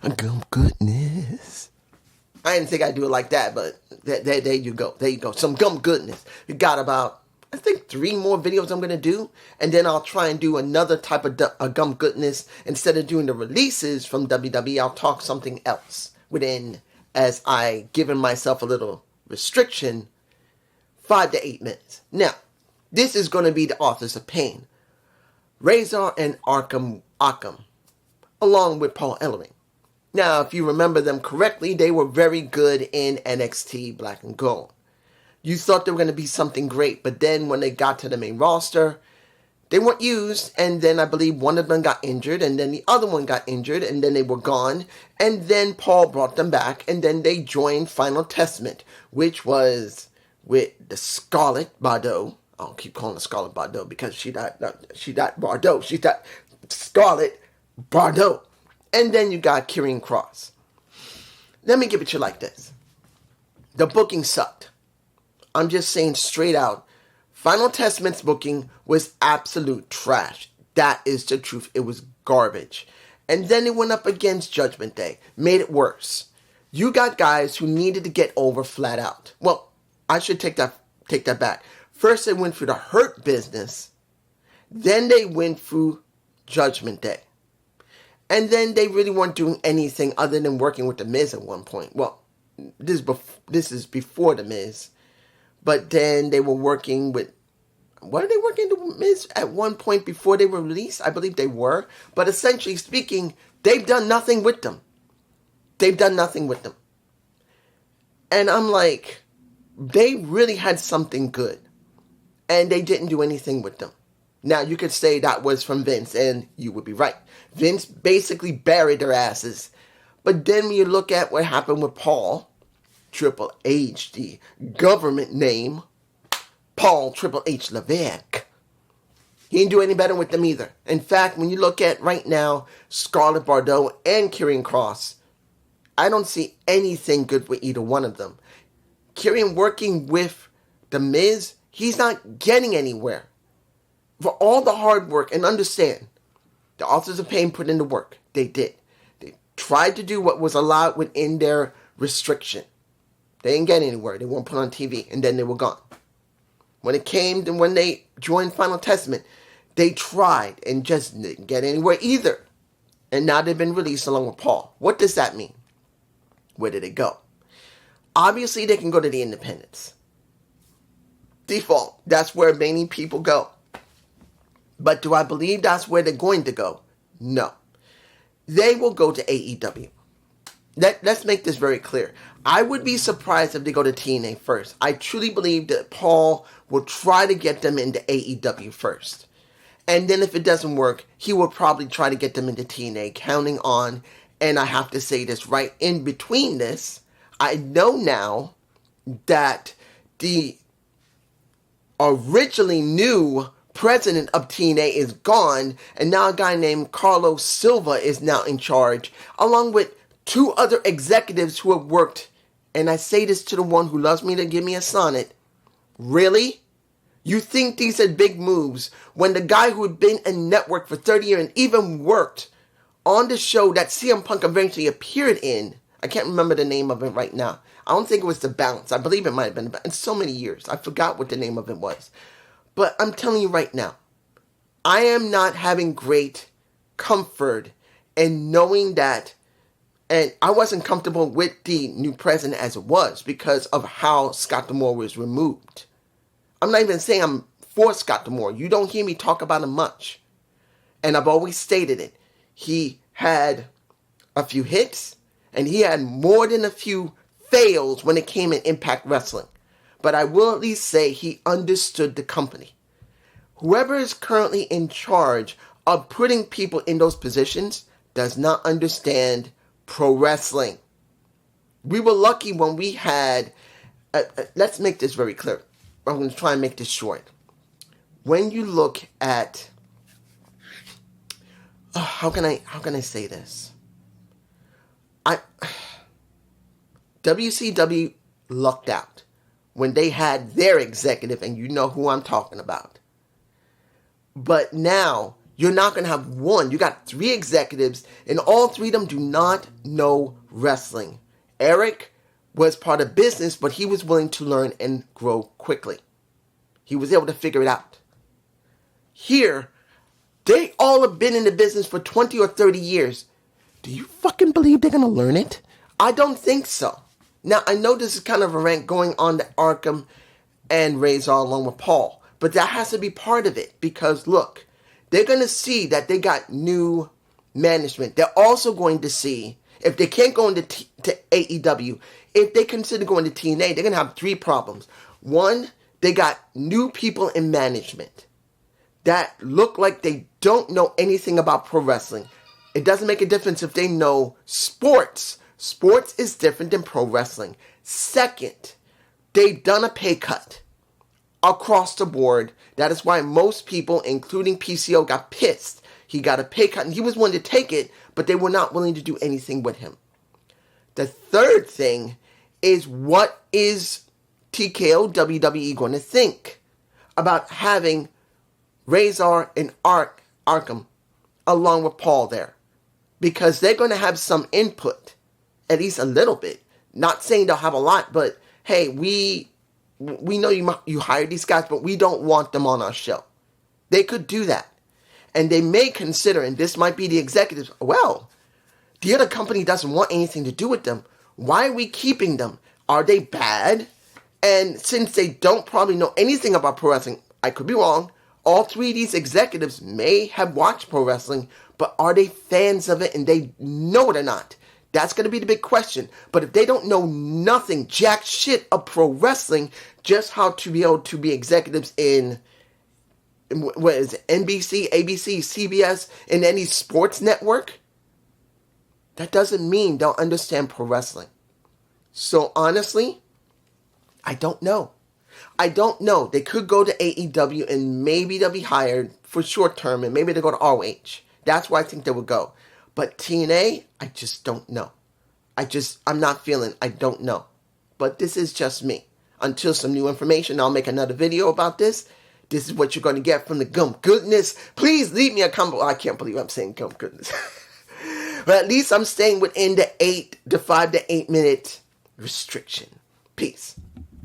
Gump goodness. I didn't think I'd do it like that, but there you go. There you go. Some gump goodness. We got about, I think, 3 more videos I'm going to do. And then I'll try and do another type of gump goodness. Instead of doing the releases from WWE, I'll talk something else within, as I given myself a little restriction, 5 to 8 minutes. Now, this is going to be the Authors of Pain. Razor and Occam, along with Paul Ellering. Now, if you remember them correctly, they were very good in NXT Black and Gold. You thought they were going to be something great, but then when they got to the main roster, they weren't used, and then I believe one of them got injured, and then the other one got injured, and then they were gone, and then Paul brought them back, and then they joined Final Testament, which was with the Scarlet Bordeaux. I'll keep calling her Scarlet Bordeaux because she that Bordeaux. She's that Scarlet Bordeaux. And then you got Karrion Kross. Let me give it to you like this. The booking sucked. I'm just saying straight out. Final Testament's booking was absolute trash. That is the truth. It was garbage. And then it went up against Judgment Day. Made it worse. You got guys who needed to get over flat out. Well, I should take that back. First they went through the Hurt Business. Then they went through Judgment Day. And then they really weren't doing anything other than working with The Miz at one point. Well, this is before The Miz. But then they were working with... Were they working with The Miz at one point before they were released? I believe they were. But essentially speaking, they've done nothing with them. They've done nothing with them. And I'm like, they really had something good. And they didn't do anything with them. Now, you could say that was from Vince, and you would be right. Vince basically buried their asses. But then when you look at what happened with Paul, Triple H, the government name, Paul Triple H Levesque, he didn't do any better with them either. In fact, when you look at right now, Scarlet Bordeaux and Karrion Kross, I don't see anything good with either one of them. Karrion working with The Miz, he's not getting anywhere. For all the hard work, and understand, the Authors of Pain put in the work. They did. They tried to do what was allowed within their restriction. They didn't get anywhere. They weren't put on TV, and then they were gone. When it came to when they joined Final Testament, they tried and just didn't get anywhere either. And now they've been released along with Paul. What does that mean? Where did it go? Obviously, they can go to the independents. Default. That's where many people go. But do I believe that's where they're going to go? No. They will go to AEW. Let's make this very clear. I would be surprised if they go to TNA first. I truly believe that Paul will try to get them into AEW first. And then if it doesn't work, he will probably try to get them into TNA, counting on, and I have to say this right in between this, I know now that the originally new president of TNA is gone, and now a guy named Carlos Silva is now in charge, along with 2 other executives who have worked, and I say this to the one who loves me to give me a sonnet, really? You think these are big moves when the guy who had been in network for 30 years and even worked on the show that CM Punk eventually appeared in, I can't remember the name of it right now. I don't think it was The Bounce. I believe it might have been in so many years. I forgot what the name of it was. But I'm telling you right now, I am not having great comfort in knowing that, and I wasn't comfortable with the new president as it was because of how Scott D'Amore was removed. I'm not even saying I'm for Scott D'Amore. You don't hear me talk about him much. And I've always stated it. He had a few hits, and he had more than a few fails when it came in Impact Wrestling. But I will at least say he understood the company. Whoever is currently in charge of putting people in those positions does not understand pro wrestling. We were lucky when we had, let's make this very clear. I'm going to try and make this short. When you look at, how can I say this? WCW lucked out when they had their executive, and you know who I'm talking about. But now You're not going to have one. You got 3 executives, and all 3 of them do not know wrestling. Eric was part of business, but he was willing to learn and grow quickly. He was able to figure it out. Here, they all have been in the business for 20 or 30 years. Do you fucking believe they're going to learn it? I don't think so. Now, I know this is kind of a rant going on to Arkham and Razor along with Paul, but that has to be part of it because, look, they're going to see that they got new management. They're also going to see, if they can't go into to AEW, if they consider going to TNA, they're going to have 3 problems. One, they got new people in management that look like they don't know anything about pro wrestling. It doesn't make a difference if they know sports. Sports is different than pro wrestling. Second, they've done a pay cut across the board. That is why most people, including PCO, got pissed. He got a pay cut and he was willing to take it, but they were not willing to do anything with him. The third thing is, what is TKO WWE going to think about having Razor and Arkham along with Paul there? Because they're going to have some input, at least a little bit. Not saying they'll have a lot, but hey, we know you hired these guys, but we don't want them on our show. They could do that. And they may consider, and this might be the executives, well, the other company doesn't want anything to do with them. Why are we keeping them? Are they bad? And since they don't probably know anything about pro wrestling, I could be wrong, all 3 of these executives may have watched pro wrestling, but are they fans of it and they know it or not? That's going to be the big question. But if they don't know nothing, jack shit of pro wrestling, just how to be able to be executives in, what is it, NBC, ABC, CBS, in any sports network, that doesn't mean they'll understand pro wrestling. So honestly, I don't know. I don't know. They could go to AEW and maybe they'll be hired for short term and maybe they'll go to ROH. That's where I think they would go. But TNA, I just don't know. I'm not feeling, I don't know. But this is just me. Until some new information, I'll make another video about this. This is what you're going to get from the gump goodness. Please leave me a comment. I can't believe I'm saying gump goodness. But at least I'm staying within the 5 to 8 minute restriction. Peace.